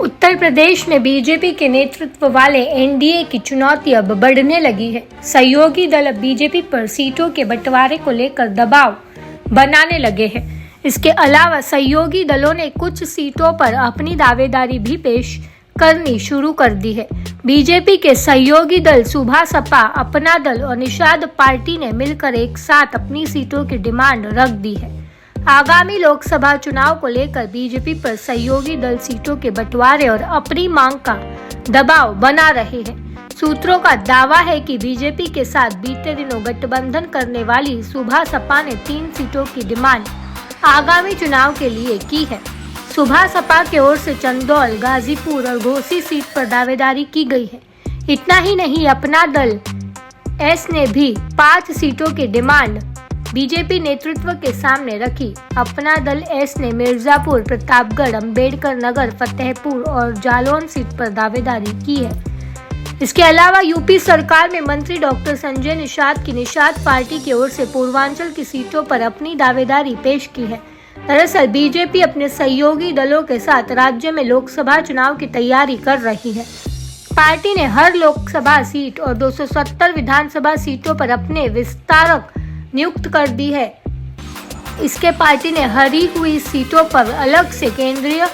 उत्तर प्रदेश में बीजेपी के नेतृत्व वाले एनडीए की चुनौती अब बढ़ने लगी है। सहयोगी दल अब बीजेपी पर सीटों के बंटवारे को लेकर दबाव बनाने लगे हैं। इसके अलावा सहयोगी दलों ने कुछ सीटों पर अपनी दावेदारी भी पेश करनी शुरू कर दी है। बीजेपी के सहयोगी दल सुभा सपा, अपना दल और निषाद पार्टी ने मिलकर एक साथ अपनी सीटों की डिमांड रख दी है। आगामी लोकसभा चुनाव को लेकर बीजेपी पर सहयोगी दल सीटों के बंटवारे और अपनी मांग का दबाव बना रहे हैं। सूत्रों का दावा है कि बीजेपी के साथ बीते दिनों गठबंधन करने वाली सुभा सपा ने 3 सीटों की डिमांड आगामी चुनाव के लिए की है। सुभा सपा की ओर से चंदौल, गाजीपुर और घोसी सीट पर दावेदारी की गई है। इतना ही नहीं, अपना दल एस ने भी 5 सीटों की डिमांड बीजेपी नेतृत्व के सामने रखी। अपना दल एस ने मिर्जापुर, प्रतापगढ़, अंबेडकर नगर, फतेहपुर और जालौन सीट पर दावेदारी की है। इसके अलावा यूपी सरकार में मंत्री डॉक्टर संजय निषाद की निषाद पार्टी की ओर से पूर्वांचल की सीटों पर अपनी दावेदारी पेश की है। दरअसल बीजेपी अपने सहयोगी दलों के साथ राज्य में लोकसभा चुनाव की तैयारी कर रही है। पार्टी ने हर लोकसभा सीट और 270 विधानसभा सीटों पर अपने विस्तारक नियुक्त कर दी है। इसके पार्टी ने हरी हुई सीटों पर अलग से केंद्रीय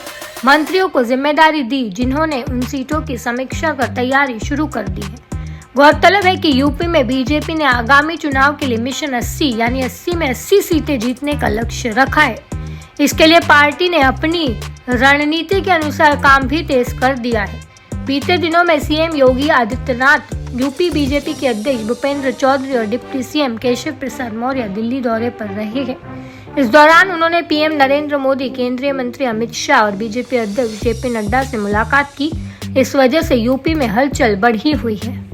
मंत्रियों को जिम्मेदारी दी, जिन्होंने उन सीटों की समीक्षा कर तैयारी शुरू कर दी है। गौरतलब है कि यूपी में बीजेपी ने आगामी चुनाव के लिए मिशन 80 यानी 80 में 80 सीटें जीतने का लक्ष्य रखा है। इसके लिए पार्टी ने अपनी रणनीति के अनुसार काम भी तेज कर दिया है। बीते दिनों में CM Yogi Adityanath, UP BJP के अध्यक्ष भूपेंद्र चौधरी और डिप्टी सीएम केशव प्रसाद मौर्य दिल्ली दौरे पर रहे हैं। इस दौरान उन्होंने पीएम नरेंद्र मोदी, केंद्रीय मंत्री अमित शाह और बीजेपी अध्यक्ष जेपी नड्डा से मुलाकात की। इस वजह से यूपी में हलचल बढ़ी हुई है।